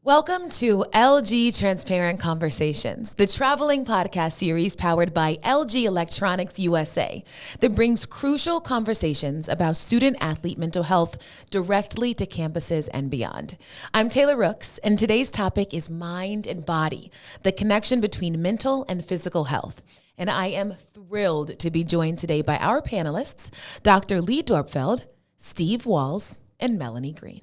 Welcome to LG Transparent Conversations, the traveling podcast series powered by LG Electronics USA that brings crucial conversations about student-athlete mental health directly to campuses and beyond. I'm Taylor Rooks, and today's topic is mind and body, the connection between mental and physical health. And I am thrilled to be joined today by our panelists, Dr. Lee Dorpfeld, Steve Walz, and Melanie Green.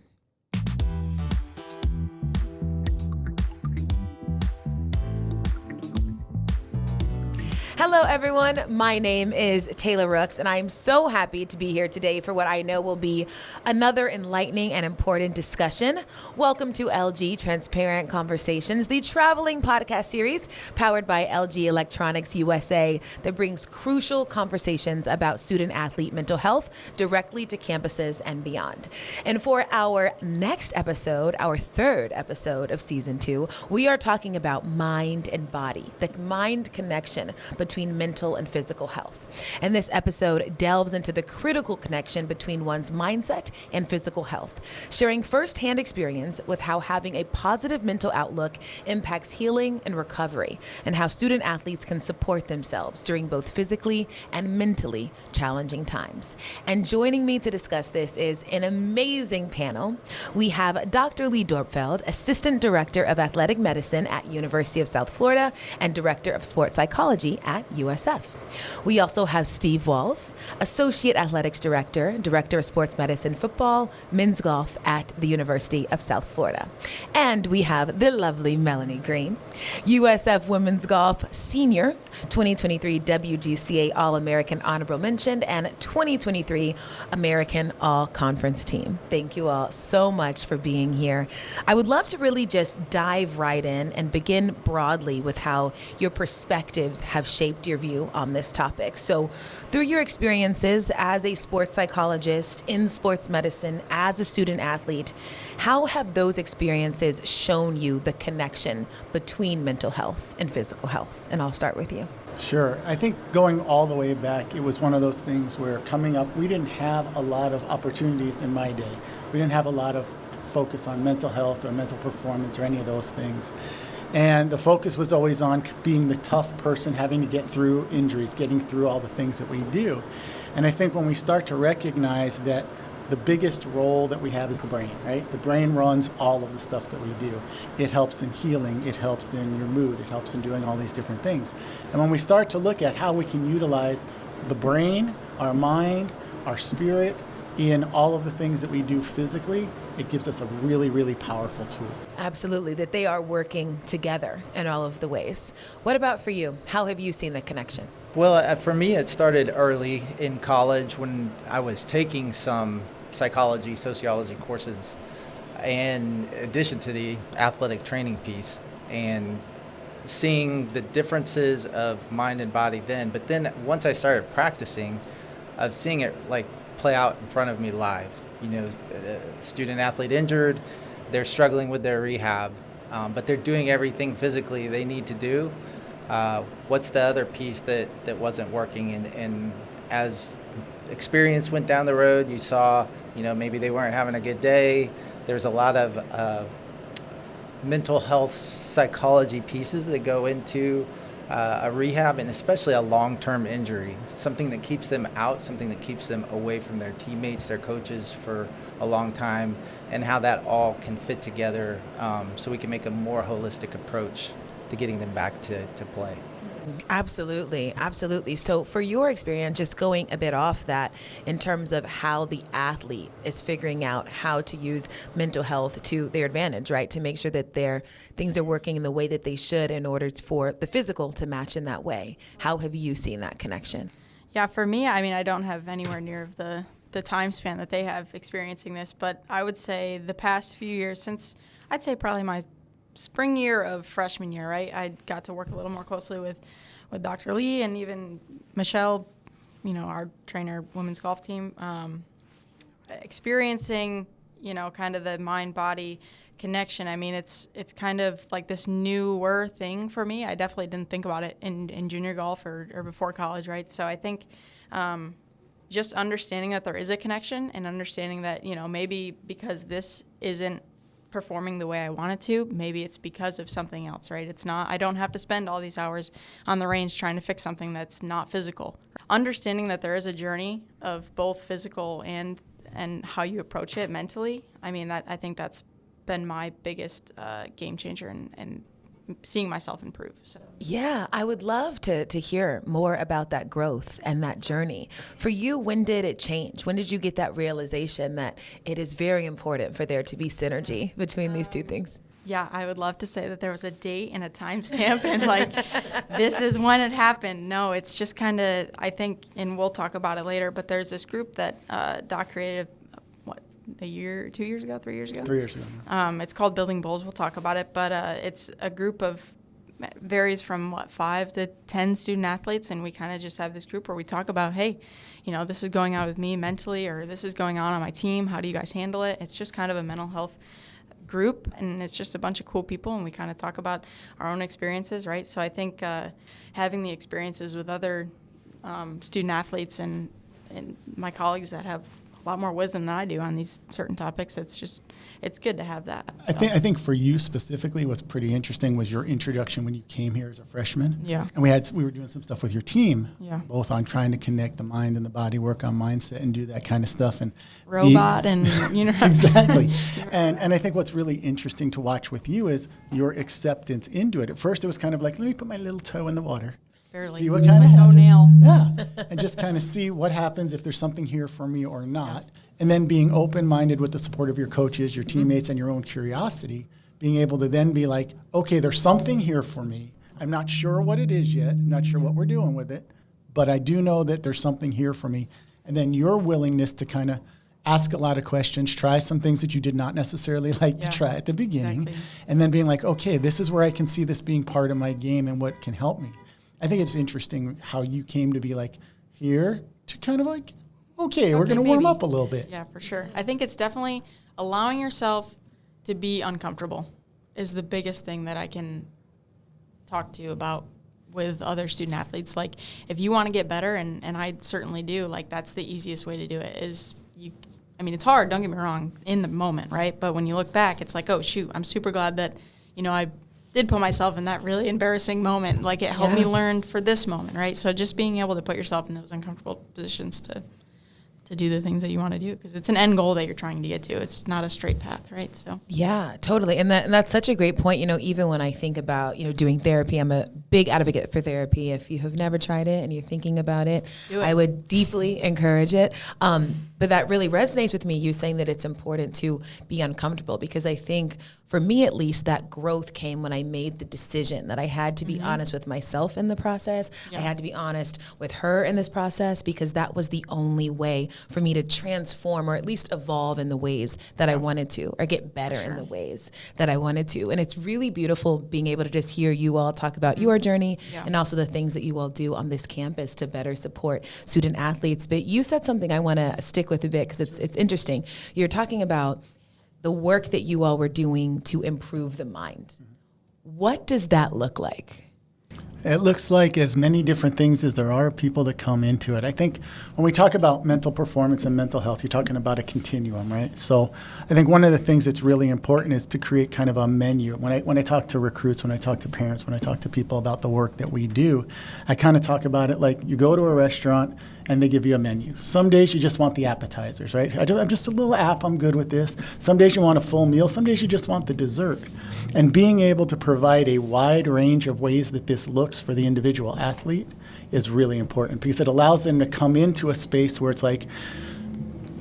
Hello, everyone. My name is Taylor Rooks, and I'm so happy to be here today for what I know will be another enlightening and important discussion. Welcome to LG Transparent Conversations, the traveling podcast series powered by LG Electronics USA that brings crucial conversations about student-athlete mental health directly to campuses and beyond. And for our next episode, our third episode of Season 2, we are talking about mind and body, the mind connection between mental and physical health. And this episode delves into the critical connection between one's mindset and physical health, sharing firsthand experience with how having a positive mental outlook impacts healing and recovery, and how student athletes can support themselves during both physically and mentally challenging times. And joining me to discuss this is an amazing panel. We have Dr. Lee Dorpfeld, Assistant Director of Athletic Medicine at University of South Florida and Director of Sports Psychology at USF. We also have Steve Walz, Associate Athletics Director, Director of Sports Medicine Football, Men's Golf at the University of South Florida. And we have the lovely Melanie Green, USF Women's Golf Senior, 2023 WGCA All-American Honorable Mention, and 2023 American All-Conference Team. Thank you all so much for being here. I would love to really just dive right in and begin broadly with how your perspectives have shaped your view on this topic. So through your experiences as a sports psychologist, in sports medicine, as a student athlete, how have those experiences shown you the connection between mental health and physical health? And I'll start with you. Sure. I think going all the way back, it was one of those things where coming up, we didn't have a lot of opportunities in my day. We didn't have a lot of focus on mental health or mental performance or any of those things. And the focus was always on being the tough person, having to get through injuries, getting through all the things that we do. And I think when we start to recognize that the biggest role that we have is the brain, right? The brain runs all of the stuff that we do. It helps in healing, it helps in your mood, it helps in doing all these different things. And when we start to look at how we can utilize the brain, our mind, our spirit, in all of the things that we do physically, it gives us a really, really powerful tool. Absolutely, that they are working together in all of the ways. What about for you? How have you seen the connection? Well, for me, it started early in college when I was taking some psychology, sociology courses in addition to the athletic training piece, and seeing the differences of mind and body then. But then once I started practicing, of seeing it like play out in front of me live. You know, a student athlete injured, they're struggling with their rehab, but they're doing everything physically they need to do. What's the other piece that wasn't working? And as experience went down the road, you saw, you know, maybe they weren't having a good day. There's a lot of mental health psychology pieces that go into a rehab, and especially a long-term injury, something that keeps them out, something that keeps them away from their teammates, their coaches for a long time, and how that all can fit together so we can make a more holistic approach to getting them back to play. Absolutely, absolutely. So for your experience, just going a bit off that in terms of how the athlete is figuring out how to use mental health to their advantage, right? To make sure that their things are working in the way that they should in order for the physical to match in that way. How have you seen that connection? Yeah, for me, I mean, I don't have anywhere near the time span that they have experiencing this, but I would say the past few years, since I'd say probably my spring year of freshman year, right? I got to work a little more closely with Dr. Lee and even Michelle, you know, our trainer, women's golf team, experiencing, you know, kind of the mind-body connection. I mean, it's kind of like this newer thing for me. I definitely didn't think about it in junior golf or before college, right? So I think just understanding that there is a connection and understanding that, you know, maybe because this isn't performing the way I wanted to, maybe it's because of something else, right? It's not, I don't have to spend all these hours on the range trying to fix something that's not physical. Understanding that there is a journey of both physical and how you approach it mentally, I mean, I think that's been my biggest game changer and seeing myself improve. So. Yeah, I would love to hear more about that growth and that journey. For you, when did it change? When did you get that realization that it is very important for there to be synergy between these two things? Yeah, I would love to say that there was a date and a timestamp and like, this is when it happened. No, it's just kind of, I think, and we'll talk about it later, but there's this group that Doc created, a year, 2 years ago, 3 years ago? 3 years ago. It's called Building Bulls. We'll talk about it, but it's a group of, varies from 5 to 10 student athletes, and we kind of just have this group where we talk about, hey, this is going on with me mentally, or this is going on my team. How do you guys handle it? It's just kind of a mental health group, and it's just a bunch of cool people, and we kind of talk about our own experiences, right? So I think having the experiences with other student athletes and my colleagues that have a lot more wisdom than I do on these certain topics, it's good to have that. So. I think for you specifically, what's pretty interesting was your introduction when you came here as a freshman. Yeah. And we were doing some stuff with your team, yeah, both on trying to connect the mind and the body, work on mindset and do that kind of stuff. And robot and exactly. And I think what's really interesting to watch with you is your acceptance into it. At first it was kind of like, let me put my little toe in the water. Barely. See what kind of toenail. Yeah, and just kind of see what happens if there's something here for me or not. And then being open-minded with the support of your coaches, your teammates, and your own curiosity, being able to then be like, okay, there's something here for me. I'm not sure what it is yet. I'm not sure what we're doing with it, but I do know that there's something here for me. And then your willingness to kind of ask a lot of questions, try some things that you did not necessarily like to try at the beginning, exactly. And then being like, okay, this is where I can see this being part of my game and what can help me. I think it's interesting how you came to be like here to kind of like, okay, we're going to warm up a little bit. Yeah, for sure. I think it's definitely allowing yourself to be uncomfortable is the biggest thing that I can talk to you about with other student athletes. Like, if you want to get better, and I certainly do, like, that's the easiest way to do it is it's hard, don't get me wrong, in the moment, right? But when you look back, it's like, oh, shoot, I'm super glad that, I did put myself in that really embarrassing moment. Like, it helped me learn for this moment, right? So just being able to put yourself in those uncomfortable positions to do the things that you want to do, because it's an end goal that you're trying to get to. It's not a straight path, right? So yeah, totally. And that's such a great point. Even when I think about, doing therapy, I'm a big advocate for therapy. If you have never tried it and you're thinking about it, I would deeply encourage it. But that really resonates with me, you saying that it's important to be uncomfortable, because I think for me, at least, that growth came when I made the decision that I had to be honest with myself in the process. Yeah. I had to be honest with her in this process, because that was the only way for me to transform, or at least evolve in the ways that I wanted to, or get better in the ways that I wanted to. And it's really beautiful being able to just hear you all talk about your journey and also the things that you all do on this campus to better support student athletes. But you said something I want to stick with a bit, because it's interesting. You're talking about the work that you all were doing to improve the mind. What does that look like? It looks like as many different things as there are people that come into it. I think when we talk about mental performance and mental health, you're talking about a continuum, right? So I think one of the things that's really important is to create kind of a menu. When I talk to recruits, when I talk to parents, when I talk to people about the work that we do, I kind of talk about it like you go to a restaurant and they give you a menu. Some days you just want the appetizers, right? I'm just a little app, I'm good with this. Some days you want a full meal. Some days you just want the dessert. And being able to provide a wide range of ways that this looks for the individual athlete is really important, because it allows them to come into a space where it's like,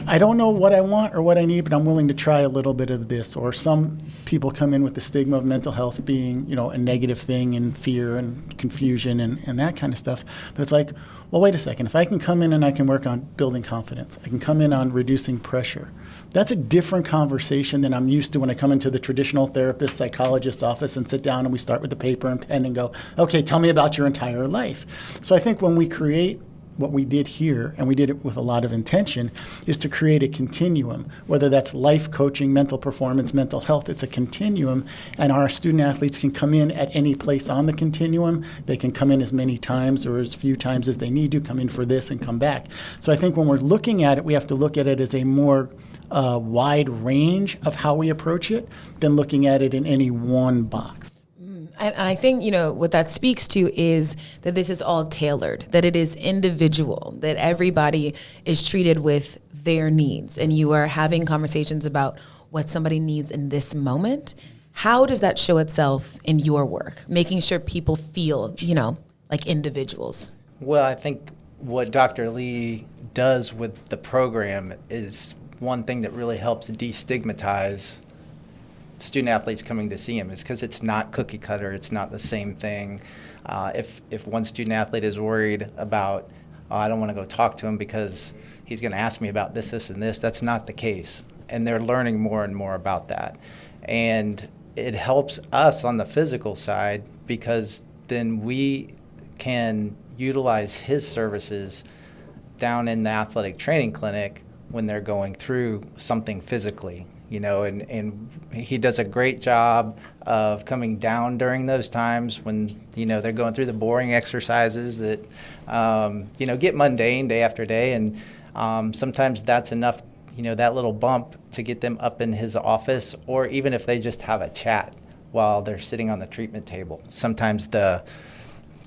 I don't know what I want or what I need, but I'm willing to try a little bit of this. Or some people come in with the stigma of mental health being, a negative thing, and fear and confusion and that kind of stuff. But it's like, well, wait a second. If I can come in and I can work on building confidence, I can come in on reducing pressure. That's a different conversation than I'm used to when I come into the traditional therapist, psychologist office and sit down and we start with the paper and pen and go, okay, tell me about your entire life. So I think when we create what we did here, and we did it with a lot of intention, is to create a continuum, whether that's life coaching, mental performance, mental health. It's a continuum, and our student athletes can come in at any place on the continuum. They can come in as many times or as few times as they need to, come in for this and come back. So I think when we're looking at it, we have to look at it as a more wide range of how we approach it than looking at it in any one box. And I think, what that speaks to is that this is all tailored, that it is individual, that everybody is treated with their needs, and you are having conversations about what somebody needs in this moment. How does that show itself in your work, making sure people feel, like individuals? Well, I think what Dr. Lee does with the program is one thing that really helps destigmatize student athletes coming to see him, is because it's not cookie cutter. It's not the same thing. If one student athlete is worried about, I don't want to go talk to him because he's going to ask me about this, this, and this, that's not the case. And they're learning more and more about that. And it helps us on the physical side, because then we can utilize his services down in the athletic training clinic when they're going through something physically. And he does a great job of coming down during those times when, they're going through the boring exercises that, get mundane day after day. And sometimes that's enough, that little bump to get them up in his office, or even if they just have a chat while they're sitting on the treatment table. Sometimes the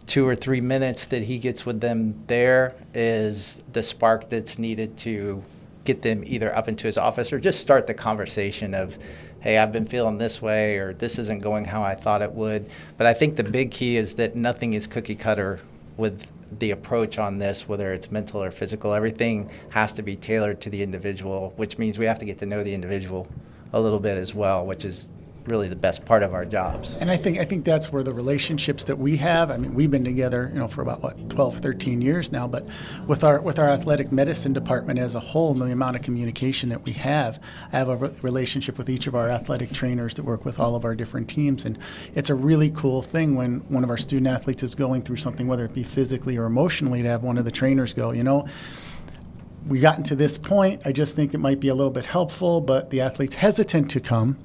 2 or 3 minutes that he gets with them there is the spark that's needed to get them either up into his office or just start the conversation of, hey, I've been feeling this way, or this isn't going how I thought it would. But I think the big key is that nothing is cookie cutter with the approach on this, whether it's mental or physical. Everything has to be tailored to the individual, which means we have to get to know the individual a little bit as well, which is really the best part of our jobs. And I think that's where the relationships that we have, we've been together, for about 12, 13 years now, but with our athletic medicine department as a whole, and the amount of communication that we have, I have a relationship with each of our athletic trainers that work with all of our different teams, and it's a really cool thing when one of our student athletes is going through something, whether it be physically or emotionally, to have one of the trainers go, we gotten to this point. I just think it might be a little bit helpful, but the athlete's hesitant to come,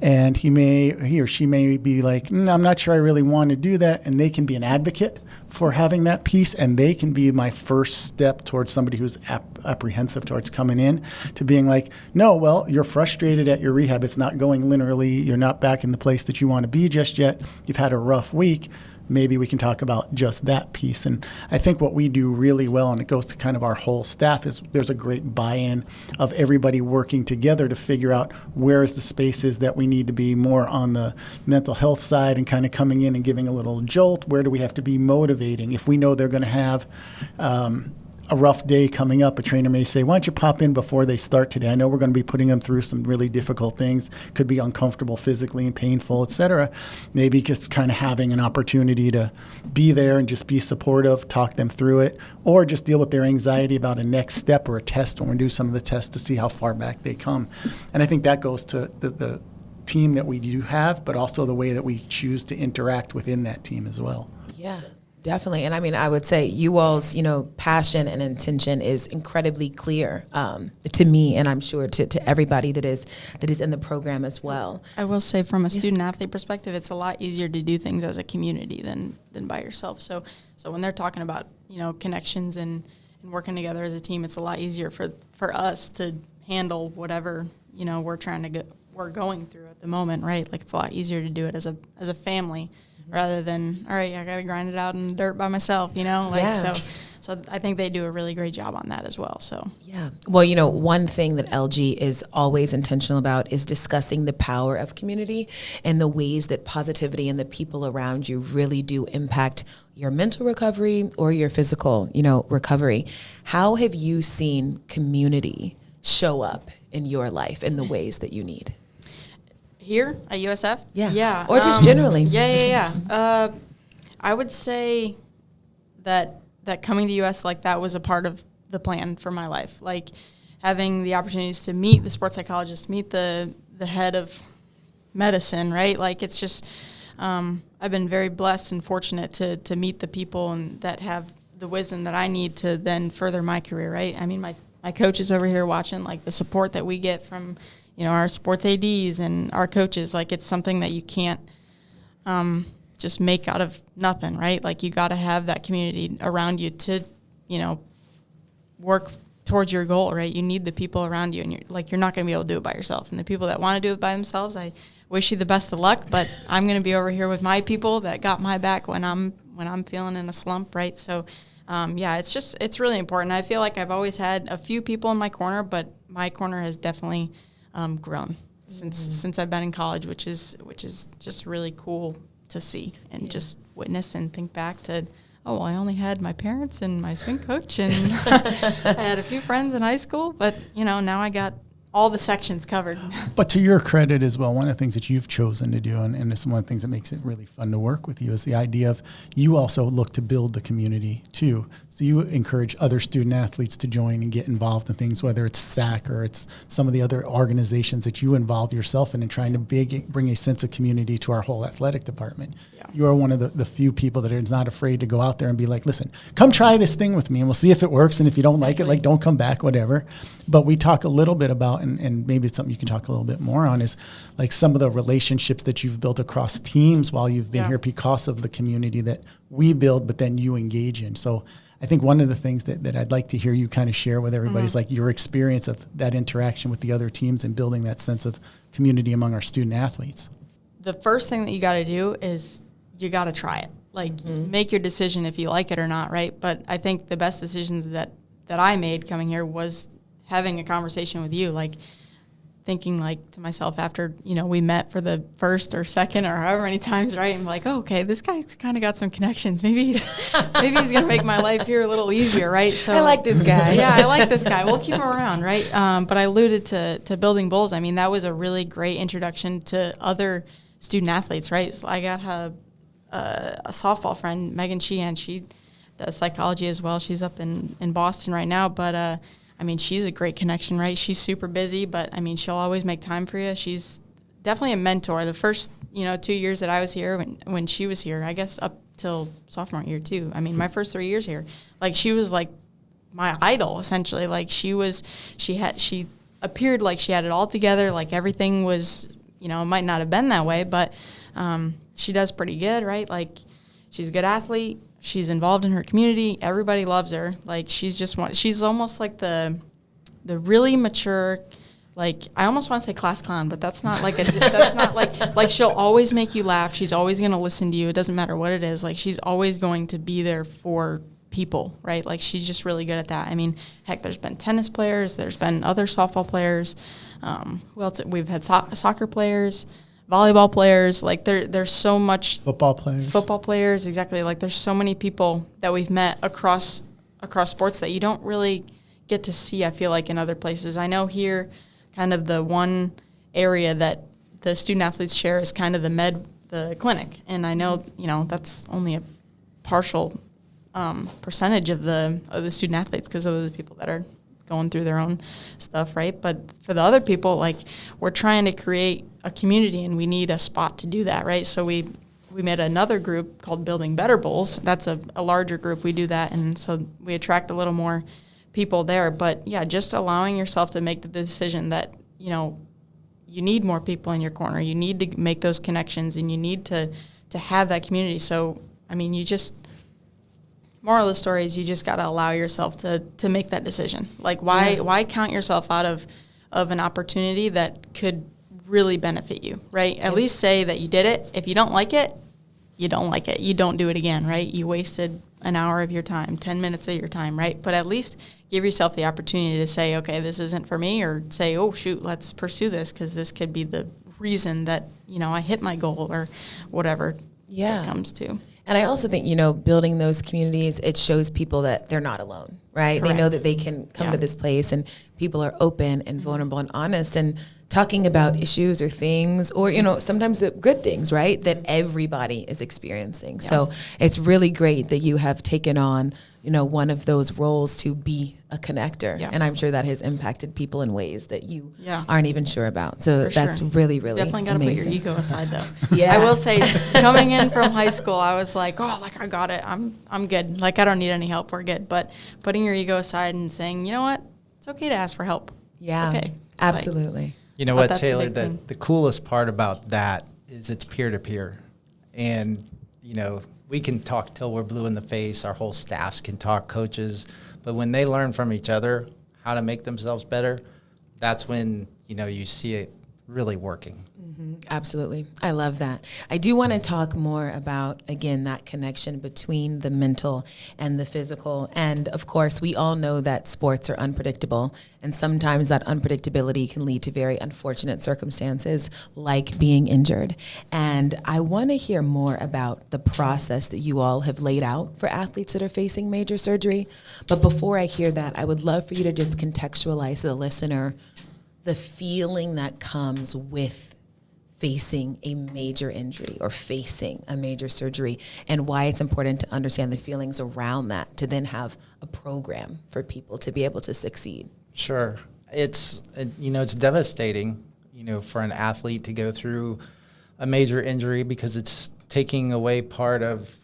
and he or she may be like, I'm not sure I really want to do that, and they can be an advocate for having that piece, and they can be my first step towards somebody who's apprehensive towards coming in, to being like, no, well, you're frustrated at your rehab. It's not going linearly. You're not back in the place that you want to be just yet. You've had a rough week. Maybe we can talk about just that piece. And I think what we do really well, and it goes to kind of our whole staff, is there's a great buy-in of everybody working together to figure out where is the spaces that we need to be more on the mental health side, and kind of coming in and giving a little jolt. Where do we have to be motivating? If we know they're going to have a rough day coming up, a trainer may say, why don't you pop in before they start today? I know we're going to be putting them through some really difficult things, could be uncomfortable physically and painful, etc. Maybe just kind of having an opportunity to be there and just be supportive, talk them through it, or just deal with their anxiety about a next step or a test, when we do some of the tests to see how far back they come. And I think that goes to the team that we do have, but also the way that we choose to interact within that team as well. Yeah. Definitely. And I would say you all's, passion and intention is incredibly clear to me, and I'm sure to everybody that is in the program as well. I will say, from a student athlete perspective, it's a lot easier to do things as a community than by yourself. So when they're talking about, connections and working together as a team, it's a lot easier for us to handle whatever, we're going through at the moment, right? Like, it's a lot easier to do it as a family, rather than, all right, I got to grind it out in the dirt by myself, So I think they do a really great job on that as well. So yeah. Well, one thing that LG is always intentional about is discussing the power of community and the ways that positivity and the people around you really do impact your mental recovery or your physical, recovery. How have you seen community show up in your life in the ways that you need? Here at USF? Yeah. Or just generally. Yeah. I would say that coming to US, that was a part of the plan for my life. Like, having the opportunities to meet the sports psychologist, meet the head of medicine, right? Like, it's just, I've been very blessed and fortunate to meet the people and that have the wisdom that I need to then further my career, right? I mean, my coach is over here watching, like, the support that we get from, our sports ADs and our coaches. Like, it's something that you can't just make out of nothing, right? Like, you got to have that community around you to, work towards your goal, right? You need the people around you, and you're not going to be able to do it by yourself. And the people that want to do it by themselves, I wish you the best of luck, but I'm going to be over here with my people that got my back when I'm feeling in a slump, right? So, it's really important. I feel like I've always had a few people in my corner, but my corner has definitely grown since I've been in college, which is just really cool to see and just witness and think back to, I only had my parents and my swing coach, and I had a few friends in high school, but, now I got all the sections covered. But to your credit as well, one of the things that you've chosen to do, and it's one of the things that makes it really fun to work with you, is the idea of you also look to build the community too. So you encourage other student athletes to join and get involved in things, whether it's SAC or it's some of the other organizations that you involve yourself in trying to bring a sense of community to our whole athletic department. Yeah. You are one of the few people that is not afraid to go out there and be like, listen, come try this thing with me and we'll see if it works. And if you don't like it, don't come back, whatever. But we talk a little bit about, and maybe it's something you can talk a little bit more on, is like some of the relationships that you've built across teams while you've been here because of the community that we build, but then you engage in. So I think one of the things that I'd like to hear you kind of share with everybody is like your experience of that interaction with the other teams and building that sense of community among our student athletes. The first thing that you got to do is you got to try it. Like, make your decision if you like it or not, right? But I think the best decisions that I made coming here was having a conversation with you, like thinking like to myself after, we met for the first or second or however many times, right? I'm like, okay, this guy's kind of got some connections. Maybe he's going to make my life here a little easier, right? So I like this guy. Yeah, I like this guy. We'll keep him around, right? But I alluded to Building Bulls. I mean, that was a really great introduction to other student athletes, right? So I got a softball friend, Megan Sheehan. She does psychology as well. She's up in Boston right now, but she's a great connection, right? She's super busy, but, she'll always make time for you. She's definitely a mentor. The first, 2 years that I was here, when she was here, I guess up till sophomore year too. My first 3 years here, like, she was like my idol, essentially. Like, she appeared like she had it all together. Like, everything was, it might not have been that way, but she does pretty good, right? Like, she's a good athlete. She's involved in her community. Everybody loves her. Like, she's almost like the really mature, like, I almost want to say class clown, but that's not like she'll always make you laugh. She's always going to listen to you. It doesn't matter what it is. Like, she's always going to be there for people, right? Like, she's just really good at that. Heck, there's been tennis players. There's been other softball players. Who else? We've had soccer players. Volleyball players, like there's so much. Football players, exactly. Like, there's so many people that we've met across sports that you don't really get to see, I feel like, in other places. I know here, kind of the one area that the student athletes share is kind of the clinic, and I know that's only a partial percentage of the student athletes, because those are the people that are going through their own stuff, right? But for the other people, like, we're trying to create a community, and we need a spot to do that, right? So we made another group called Building Better Bulls. That's a larger group. We do that, and so we attract a little more people there. But yeah, just allowing yourself to make the decision that, you need more people in your corner. You need to make those connections, and you need to have that community. So, moral of the story is you just got to allow yourself to make that decision. Like, why count yourself out of an opportunity that could really benefit you, right? At least say that you did it. If you don't like it, you don't like it. You don't do it again, right? You wasted an hour of your time, 10 minutes of your time, right? But at least give yourself the opportunity to say, okay, this isn't for me, or say, oh, shoot, let's pursue this, because this could be the reason that, I hit my goal, or whatever it comes to. And I also think, building those communities, it shows people that they're not alone, right? Correct. They know that they can come to this place, and people are open and vulnerable and honest. And talking about issues or things, or, sometimes the good things, right, that everybody is experiencing. Yeah. So it's really great that you have taken on, one of those roles to be a connector. Yeah. And I'm sure that has impacted people in ways that you Yeah. aren't even sure about. So For that's sure. really, really Definitely got to put your amazing. ego aside, though. Yeah. I will say, coming in from high school, I was like, I got it. I'm good. Like, I don't need any help. We're good. But putting your ego aside and saying, you know what? It's okay to ask for help. Yeah, Okay. absolutely. You know But what, that's a Taylor, big thing. the coolest part about that is it's peer-to-peer. And, we can talk till we're blue in the face. Our whole staffs can talk, coaches. But when they learn from each other how to make themselves better, that's when, you see it really working. Absolutely. I love that. I do want to talk more about, again, that connection between the mental and the physical. And of course, we all know that sports are unpredictable. And sometimes that unpredictability can lead to very unfortunate circumstances like being injured. And I want to hear more about the process that you all have laid out for athletes that are facing major surgery. But before I hear that, I would love for you to just contextualize to the listener the feeling that comes with facing a major injury or facing a major surgery, and why it's important to understand the feelings around that to then have a program for people to be able to succeed. Sure. It's devastating, for an athlete to go through a major injury because it's taking away part of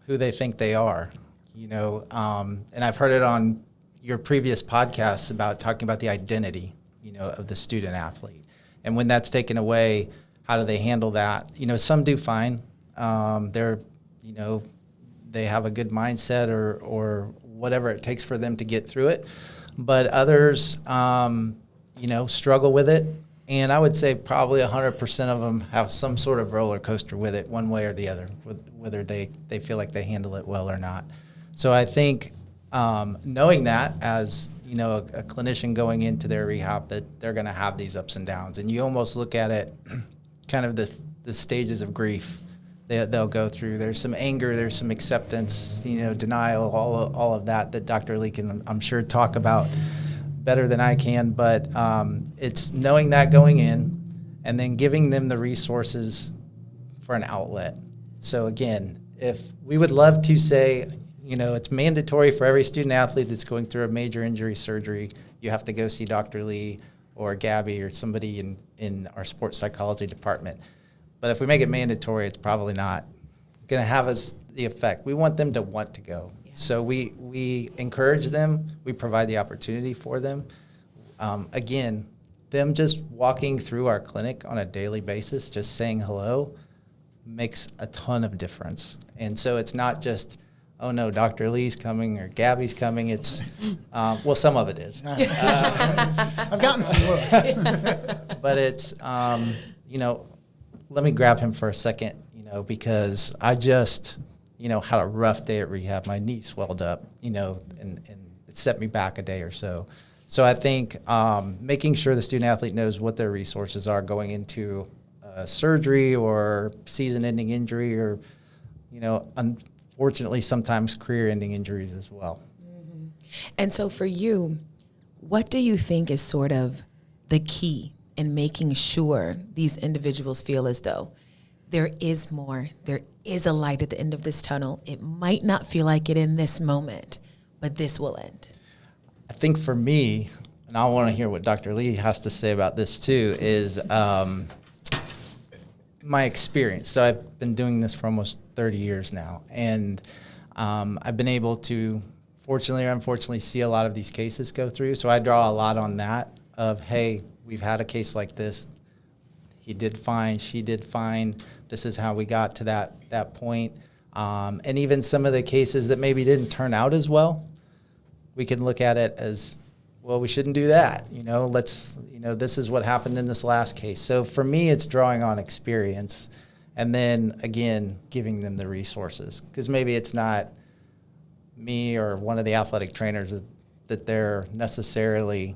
who they think they are, and I've heard it on your previous podcasts about talking about the identity, of the student athlete. And when that's taken away, how do they handle that? Some do fine. They're, they have a good mindset or whatever it takes for them to get through it. But others, struggle with it. And I would say probably 100% of them have some sort of roller coaster with it one way or the other, whether they feel like they handle it well or not. So I think knowing that as, a clinician going into their rehab, that they're going to have these ups and downs. And you almost look at it kind of the stages of grief they'll go through. There's some anger, there's some acceptance, denial, all of that Dr. Lee can, I'm sure, talk about better than I can. But it's knowing that going in and then giving them the resources for an outlet. So again, if we would love to say, it's mandatory for every student athlete that's going through a major injury surgery, you have to go see Dr. Lee or Gabby or somebody in our sports psychology department. But if we make it mandatory, it's probably not going to have the effect. We want them to want to go. Yeah. So we encourage them. We provide the opportunity for them. Again, them just walking through our clinic on a daily basis, just saying hello, makes a ton of difference. And so it's not just, oh no, Dr. Lee's coming or Gabby's coming. It's, well, some of it is. I've gotten some looks. But it's, let me grab him for a second, because I just, had a rough day at rehab. My knee swelled up, and it set me back a day or so. So I think making sure the student athlete knows what their resources are going into surgery or season-ending injury or, unfortunately sometimes career-ending injuries as well. Mm-hmm. And so for you, what do you think is sort of the key in making sure these individuals feel as though there is more, there is a light at the end of this tunnel? It might not feel like it in this moment, but this will end. I think for me, and I want to hear what Dr. Lee has to say about this too, is my experience. So I've been doing this for almost 30 years now, and I've been able to, fortunately or unfortunately, see a lot of these cases go through. So I draw a lot on that of, hey, we've had a case like this. He did fine, she did fine. This is how we got to that point. And even some of the cases that maybe didn't turn out as well, we can look at it as, well, we shouldn't do that. This is what happened in this last case. So for me, it's drawing on experience and then, again, giving them the resources. Because maybe it's not me or one of the athletic trainers that they're necessarily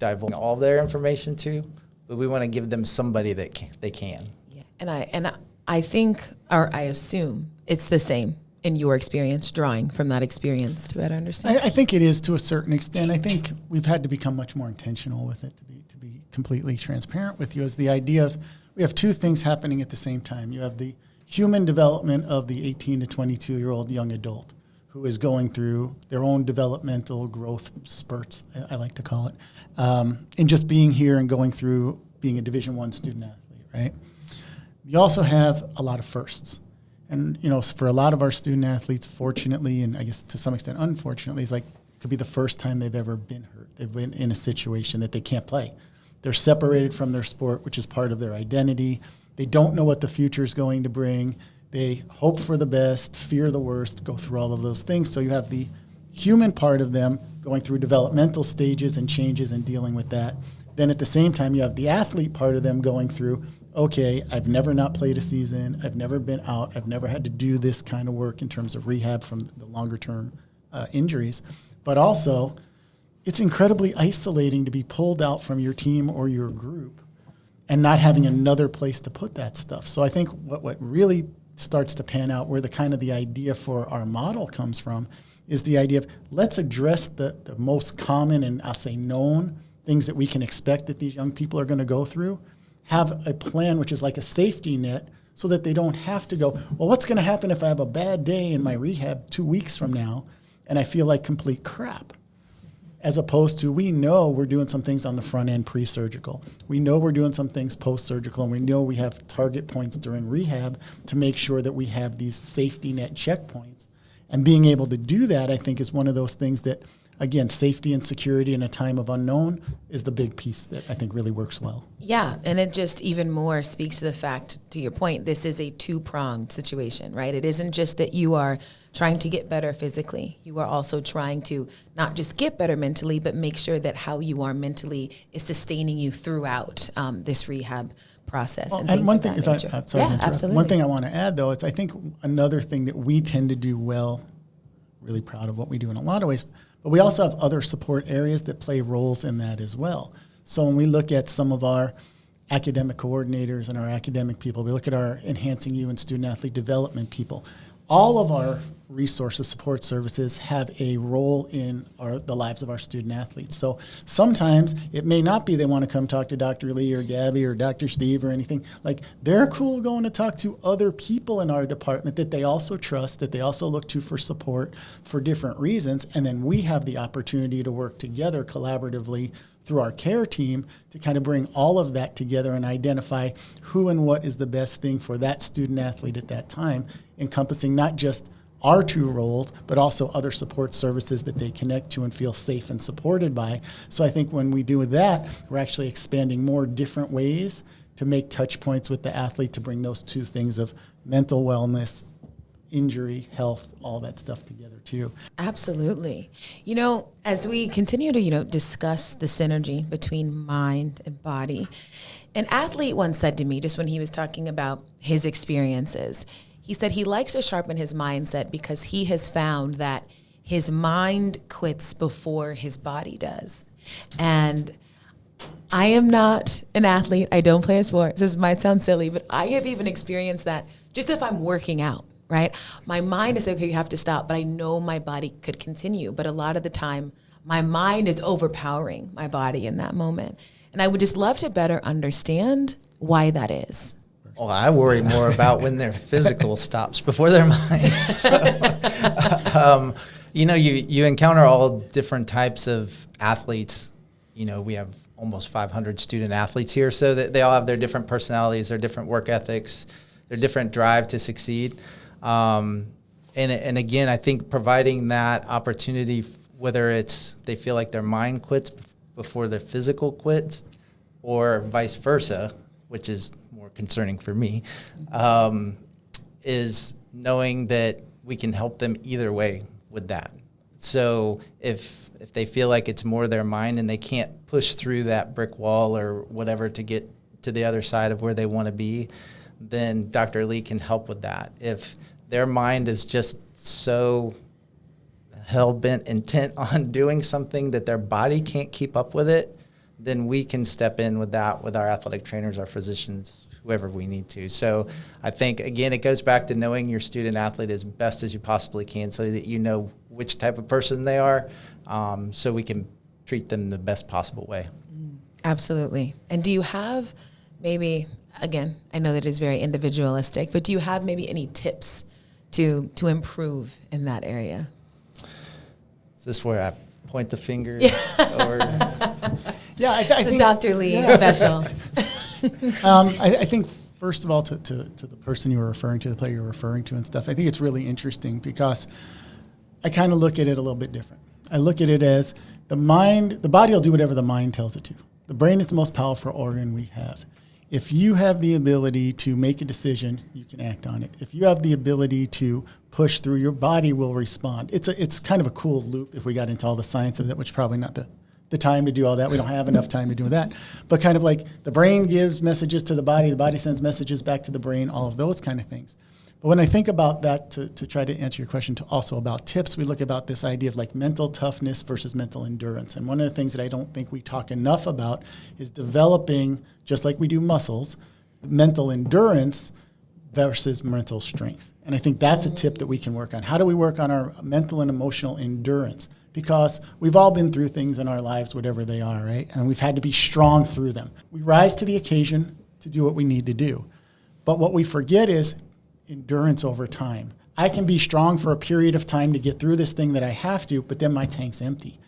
divulging all of their information to, but we want to give them somebody that they can. Yeah. And I think, or I assume, it's the same in your experience, drawing from that experience to better understand? I think it is to a certain extent. I think we've had to become much more intentional with it, to be completely transparent with you, is the idea of we have two things happening at the same time. You have the human development of the 18 to 22-year-old young adult who is going through their own developmental growth spurts, I like to call it, and just being here and going through being a Division I student athlete, right? You also have a lot of firsts. And, for a lot of our student athletes, fortunately, and I guess to some extent unfortunately, it's like it could be the first time they've ever been hurt. They've been in a situation that they can't play. They're separated from their sport, which is part of their identity. They don't know what the future is going to bring. They hope for the best, fear the worst, go through all of those things. So you have the human part of them going through developmental stages and changes and dealing with that. Then at the same time, you have the athlete part of them going through, okay, I've never not played a season. I've never been out. I've never had to do this kind of work in terms of rehab from the longer term injuries. But also, it's incredibly isolating to be pulled out from your team or your group and not having another place to put that stuff. So I think what really starts to pan out, where the idea for our model comes from, is the idea of let's address the most common and I'll say known things that we can expect that these young people are going to go through, have a plan which is like a safety net so that they don't have to go, well, what's going to happen if I have a bad day in my rehab 2 weeks from now and I feel like complete crap? As opposed to, we know we're doing some things on the front end pre-surgical. We know we're doing some things post-surgical, and we know we have target points during rehab to make sure that we have these safety net checkpoints. And being able to do that, I think, is one of those things that, again, safety and security in a time of unknown is the big piece that I think really works well. Yeah, and it just even more speaks to the fact, to your point, this is a two-pronged situation, right? It isn't just that you are trying to get better physically. You are also trying to not just get better mentally, but make sure that how you are mentally is sustaining you throughout this rehab process. Well, and and one of thing, that nature. Absolutely. One thing I want to add, though, is I think another thing that we tend to do well, really proud of what we do in a lot of ways, but we also have other support areas that play roles in that as well. So when we look at some of our academic coordinators and our academic people, we look at our Enhancing You and student athlete development people, all of our resources, support services have a role in the lives of our student athletes. So sometimes it may not be they want to come talk to Dr. Lee or Gabby or Dr. Steve or anything. Like, they're cool going to talk to other people in our department that they also trust, that they also look to for support for different reasons. And then we have the opportunity to work together collaboratively through our care team to kind of bring all of that together and identify who and what is the best thing for that student athlete at that time, encompassing not just our two roles, but also other support services that they connect to and feel safe and supported by. So I think when we do that, we're actually expanding more different ways to make touch points with the athlete to bring those two things of mental wellness, injury, health, all that stuff together too. Absolutely. As we continue to, discuss the synergy between mind and body, an athlete once said to me, just when he was talking about his experiences, he said he likes to sharpen his mindset because he has found that his mind quits before his body does. And I am not an athlete. I don't play a sport. This might sound silly, but I have even experienced that just if I'm working out, right? My mind is, okay, you have to stop, but I know my body could continue. But a lot of the time, my mind is overpowering my body in that moment. And I would just love to better understand why that is. Well, I worry more about when their physical stops before their mind. So, you encounter all different types of athletes. We have almost 500 student athletes here, so that they all have their different personalities, their different work ethics, their different drive to succeed. And again, I think providing that opportunity, whether it's they feel like their mind quits before their physical quits, or vice versa, which is more concerning for me, is knowing that we can help them either way with that. So if they feel like it's more their mind and they can't push through that brick wall or whatever to get to the other side of where they want to be, then Dr. Lee can help with that. If their mind is just so hell-bent intent on doing something that their body can't keep up with it, then we can step in with that with our athletic trainers, our physicians, whoever we need to. So I think, again, it goes back to knowing your student athlete as best as you possibly can so that you know which type of person they are, so we can treat them the best possible way. Absolutely. And do you have maybe, again, I know that it's very individualistic, but do you have maybe any tips to improve in that area? Is this where I point the finger? Or Yeah, I It's a think Dr. Lee special. I think, first of all, to the person you were referring to, the player you were referring to and stuff, I think it's really interesting because I kind of look at it a little bit different. I look at it as the body will do whatever the mind tells it to. The brain is the most powerful organ we have. If you have the ability to make a decision, you can act on it. If you have the ability to push through, your body will respond. It's kind of a cool loop if we got into all the science of that, which is probably not the time to do all that. We don't have enough time to do that. But kind of like the brain gives messages to the body sends messages back to the brain, all of those kind of things. But when I think about that, to try to answer your question also about tips, we look about this idea of like mental toughness versus mental endurance. And one of the things that I don't think we talk enough about is developing, just like we do muscles, mental endurance versus mental strength. And I think that's a tip that we can work on. How do we work on our mental and emotional endurance? Because we've all been through things in our lives, whatever they are, right? And we've had to be strong through them. We rise to the occasion to do what we need to do. But what we forget is endurance over time. I can be strong for a period of time to get through this thing that I have to, but then my tank's empty.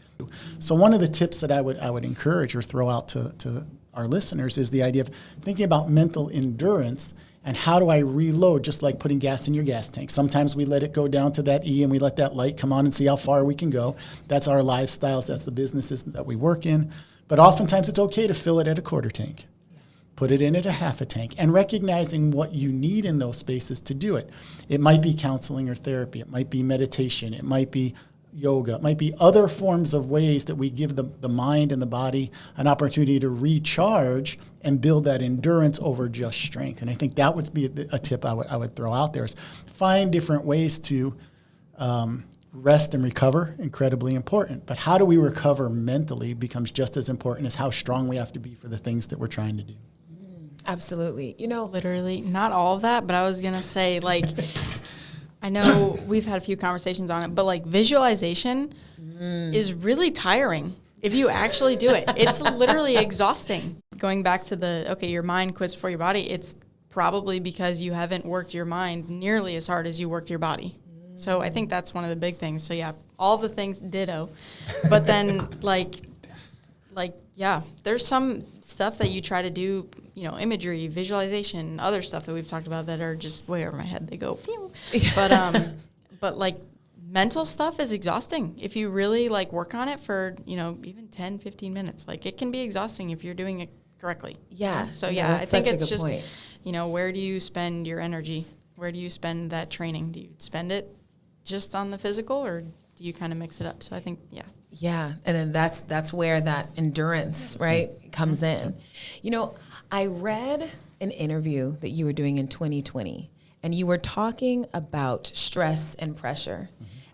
So one of the tips that I would encourage or throw out to our listeners is the idea of thinking about mental endurance and how do I reload, just like putting gas in your gas tank. Sometimes we let it go down to that E and we let that light come on and see how far we can go. That's our lifestyles. That's the businesses that we work in. But oftentimes it's okay to fill it at a quarter tank. Put it in at a half a tank, and recognizing what you need in those spaces to do it. It might be counseling or therapy. It might be meditation. It might be yoga. It might be other forms of ways that we give the mind and the body an opportunity to recharge and build that endurance over just strength. And I think that would be a tip I would throw out there is find different ways to rest and recover, incredibly important. But how do we recover mentally becomes just as important as how strong we have to be for the things that we're trying to do. Absolutely. Literally, not all of that, but I was going to say, like, I know we've had a few conversations on it, but, like, visualization is really tiring if you actually do it. It's literally exhausting. Going back to your mind quits for your body, it's probably because you haven't worked your mind nearly as hard as you worked your body. So I think that's one of the big things. So, yeah, all the things ditto. But then, there's some stuff that you try to do, imagery, visualization, other stuff that we've talked about that are just way over my head. They go, phew. But mental stuff is exhausting. If you really work on it for, even 10, 15 minutes, it can be exhausting if you're doing it correctly. Yeah. So I think it's just, where do you spend your energy? Where do you spend that training? Do you spend it just on the physical, or do you kind of mix it up? So I think, Yeah, and then that's where that endurance, right, comes in. I read an interview that you were doing in 2020, and you were talking about stress and pressure,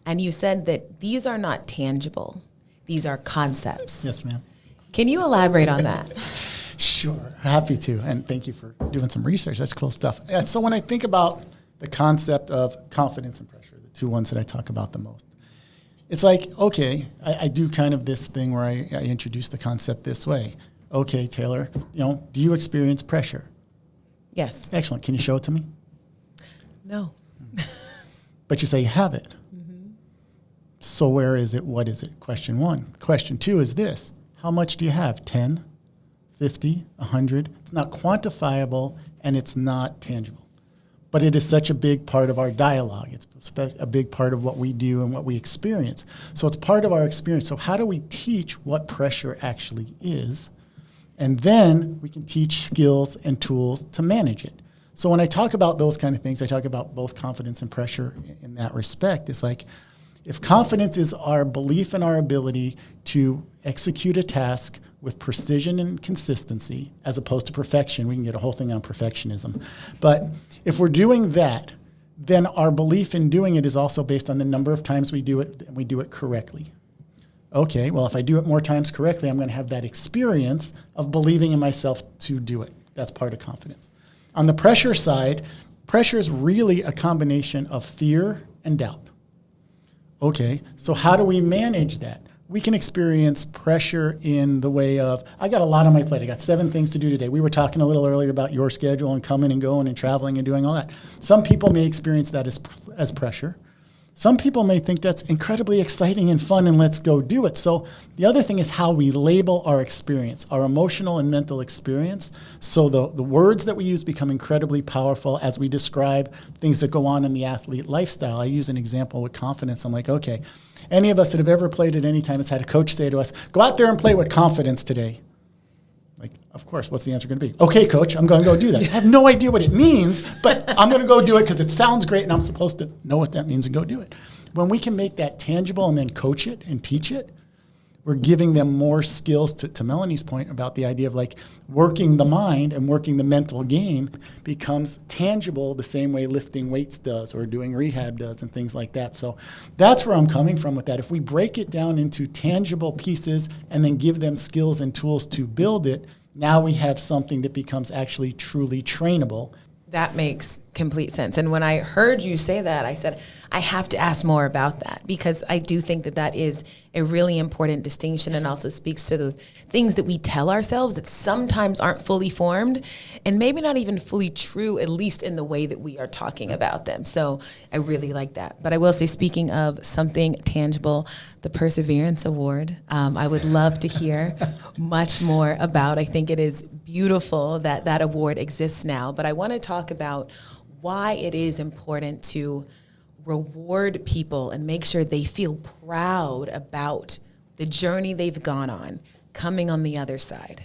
and you said that these are not tangible; these are concepts. Yes, ma'am. Can you elaborate on that? Sure, happy to, and thank you for doing some research. That's cool stuff. So when I think about the concept of confidence and pressure, the two ones that I talk about the most, it's like, okay, I do kind of this thing where I introduce the concept this way. Okay, Taylor, do you experience pressure? Yes. Excellent. Can you show it to me? No. But you say you have it. Mm-hmm. So where is it? What is it? Question one. Question two is this. How much do you have? 10, 50, 100? It's not quantifiable and it's not tangible. But it is such a big part of our dialogue. It's a big part of what we do and what we experience. So it's part of our experience. So how do we teach what pressure actually is? And then we can teach skills and tools to manage it. So when I talk about those kind of things, I talk about both confidence and pressure in that respect. It's like, if confidence is our belief in our ability to execute a task with precision and consistency, as opposed to perfection, we can get a whole thing on perfectionism. But if we're doing that, then our belief in doing it is also based on the number of times we do it, and we do it correctly. Okay, well, if I do it more times correctly, I'm going to have that experience of believing in myself to do it. That's part of confidence. On the pressure side, pressure is really a combination of fear and doubt. Okay, so how do we manage that? We can experience pressure in the way of, I got a lot on my plate. I got 7 things to do today. We were talking a little earlier about your schedule and coming and going and traveling and doing all that. Some people may experience that as pressure. Some people may think that's incredibly exciting and fun and let's go do it. So the other thing is how we label our experience, our emotional and mental experience. So the words that we use become incredibly powerful as we describe things that go on in the athlete lifestyle. I use an example with confidence. I'm like, okay, any of us that have ever played at any time has had a coach say to us, go out there and play with confidence today. Like, of course, what's the answer going to be? Okay, coach, I'm going to go do that. I have no idea what it means, but I'm going to go do it because it sounds great and I'm supposed to know what that means and go do it. When we can make that tangible and then coach it and teach it, we're giving them more skills to Melanie's point about the idea of like working the mind and working the mental game becomes tangible the same way lifting weights does or doing rehab does and things like that. So that's where I'm coming from with that. If we break it down into tangible pieces and then give them skills and tools to build it, now we have something that becomes actually truly trainable. That makes complete sense. And when I heard you say that, I said, I have to ask more about that because I do think that that is a really important distinction and also speaks to the things that we tell ourselves that sometimes aren't fully formed and maybe not even fully true, at least in the way that we are talking about them. So I really like that. But I will say, speaking of something tangible, the Perseverance Award, I would love to hear much more about. I think it is beautiful that that award exists now, but I want to talk about why it is important to reward people and make sure they feel proud about the journey they've gone on, coming on the other side.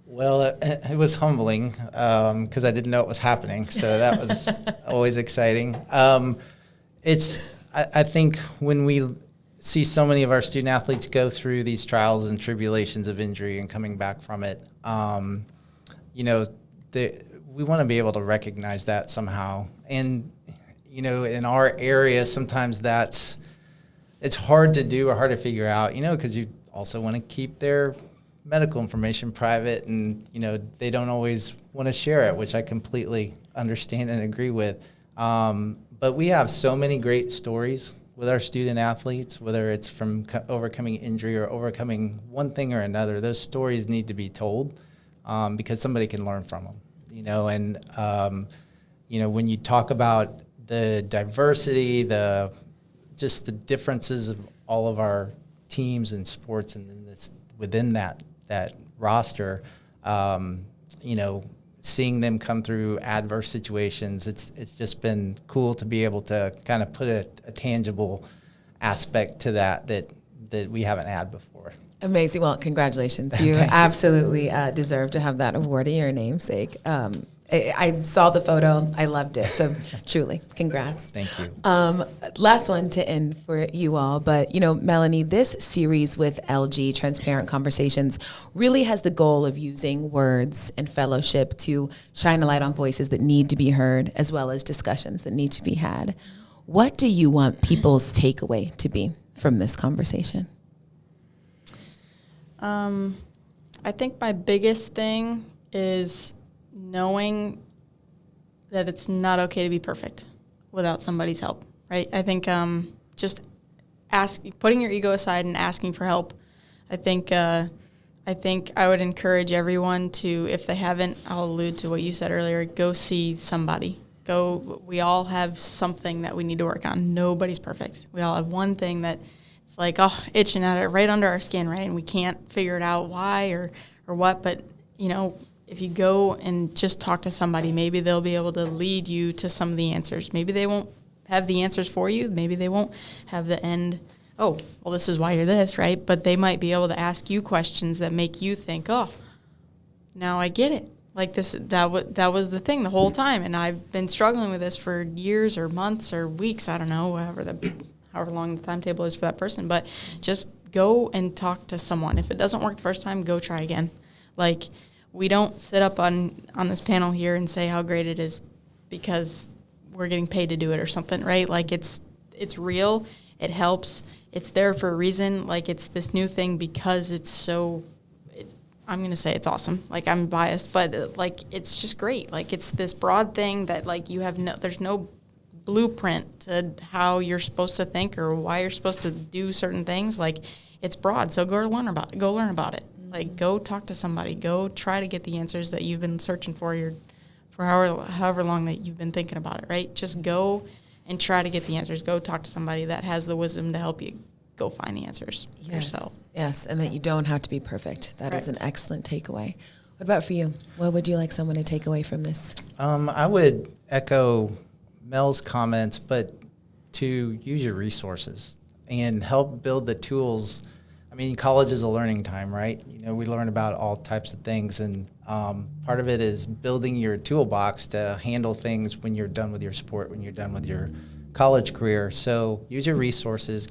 Well, it was humbling because I didn't know it was happening, so that was always exciting. I think when we see so many of our student athletes go through these trials and tribulations of injury and coming back from it, we want to be able to recognize that somehow. And, in our area, sometimes it's hard to do or hard to figure out, because you also want to keep their medical information private and, they don't always want to share it, which I completely understand and agree with. But we have so many great stories with our student athletes, whether it's from overcoming injury or overcoming one thing or another. Those stories need to be told because somebody can learn from them. When you talk about the diversity, just the differences of all of our teams and sports and within that roster, seeing them come through adverse situations, it's just been cool to be able to kind of put a tangible aspect to that we haven't had before. Amazing. Well, congratulations. You absolutely deserve to have that award in your namesake. I saw the photo. I loved it. So truly, congrats. Thank you. Last one to end for you all. But, Melanie, this series with LG, Transparent Conversations, really has the goal of using words and fellowship to shine a light on voices that need to be heard, as well as discussions that need to be had. What do you want people's takeaway to be from this conversation? I think my biggest thing is knowing that it's not okay to be perfect without somebody's help, right? I think just putting your ego aside and asking for help. I think I would encourage everyone to, if they haven't, I'll allude to what you said earlier, go see somebody. We all have something that we need to work on. Nobody's perfect. We all have one thing that it's like, itching at it right under our skin, right? And we can't figure it out why or what, but, if you go and just talk to somebody, maybe they'll be able to lead you to some of the answers. Maybe they won't have the answers for you. Maybe they won't have the end, this is why you're this, right? But they might be able to ask you questions that make you think, now I get it. Like that was the thing the whole time. And I've been struggling with this for years or months or weeks. I don't know, however long the timetable is for that person. But just go and talk to someone. If it doesn't work the first time, go try again. Like, we don't sit up on this panel here and say how great it is because we're getting paid to do it or something, right? Like, it's real. It helps. It's there for a reason. Like, it's this new thing because it's I'm going to say it's awesome. Like, I'm biased, but like, it's just great. Like, it's this broad thing that like you have there's no blueprint to how you're supposed to think or why you're supposed to do certain things. Like, it's broad. So go learn about it. Like, go talk to somebody. Go try to get the answers that you've been searching for however long that you've been thinking about it, right? Just go and try to get the answers. Go talk to somebody that has the wisdom to help you go find the answers yourself. Yes, and that you don't have to be perfect. That is an Correct. excellent takeaway. What about for you? What would you like someone to take away from this? I would echo Mel's comments, but to use your resources and help build the tools. I mean, college is a learning time, right? You know, we learn about all types of things, and part of it is building your toolbox to handle things when you're done with your sport, when you're done with your college career. So use your resources,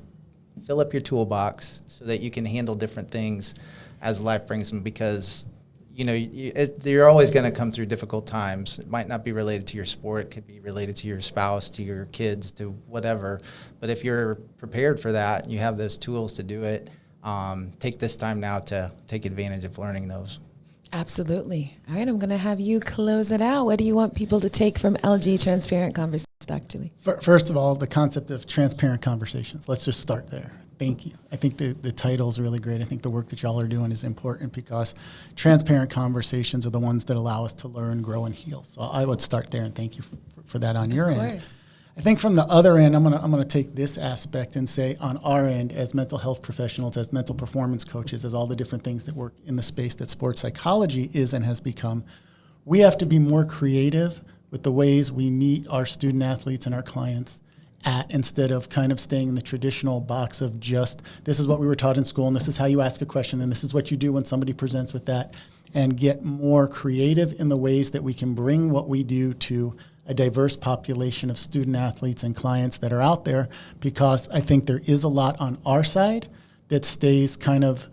fill up your toolbox so that you can handle different things as life brings them, because you know, you're always going to come through difficult times. It might not be related to your sport. It could be related to your spouse, to your kids, to whatever. But if you're prepared for that, you have those tools to do it. Take this time now to take advantage of learning those. Absolutely. All right, I'm going to have you close it out. What do you want people to take from LG Transparent Conversations, Dr. Julie? First of all, the concept of transparent conversations. Let's just start there. Thank you. I think the title is really great. I think the work that y'all are doing is important because transparent conversations are the ones that allow us to learn, grow, and heal. So I would start there, and thank you for that on your end. Of course. I think from the other end, I'm gonna take this aspect and say on our end as mental health professionals, as mental performance coaches, as all the different things that work in the space that sports psychology is and has become, we have to be more creative with the ways we meet our student athletes and our clients at, instead of kind of staying in the traditional box of just, this is what we were taught in school and this is how you ask a question and this is what you do when somebody presents with that, and get more creative in the ways that we can bring what we do to a diverse population of student athletes and clients that are out there, because I think there is a lot on our side that stays kind of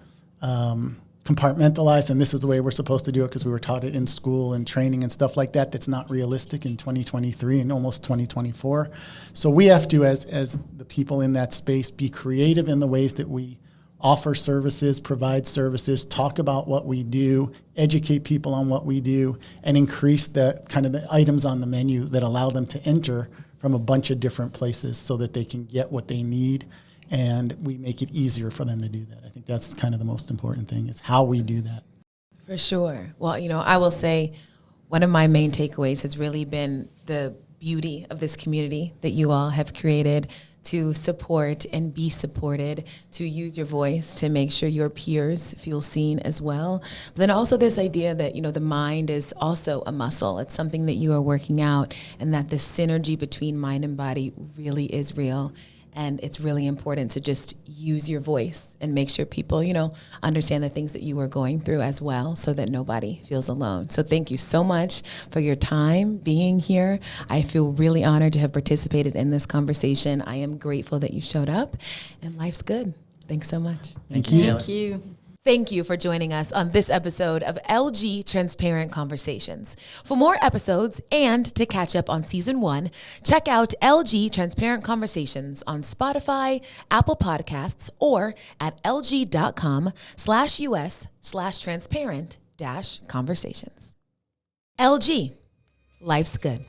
compartmentalized, and this is the way we're supposed to do it because we were taught it in school and training and stuff like that. That's not realistic in 2023 and almost 2024. So we have to, as the people in that space, be creative in the ways that we offer services, provide services, talk about what we do, educate people on what we do, and increase the kind of the items on the menu that allow them to enter from a bunch of different places so that they can get what they need, and we make it easier for them to do that. I think that's kind of the most important thing, is how we do that. For sure. Well, you know, I will say one of my main takeaways has really been the beauty of this community that you all have created to support and be supported, to use your voice to make sure your peers feel seen as well. But then also this idea that, you know, the mind is also a muscle. It's something that you are working out, and that the synergy between mind and body really is real. And it's really important to just use your voice and make sure people, you know, understand the things that you are going through as well, so that nobody feels alone. So thank you so much for your time being here. I feel really honored to have participated in this conversation. I am grateful that you showed up, and life's good. Thanks so much. Thank you. Thank you. Thank you for joining us on this episode of LG Transparent Conversations. For more episodes and to catch up on season 1, check out LG Transparent Conversations on Spotify, Apple Podcasts, or at lg.com/US/transparent-conversations. LG, life's good.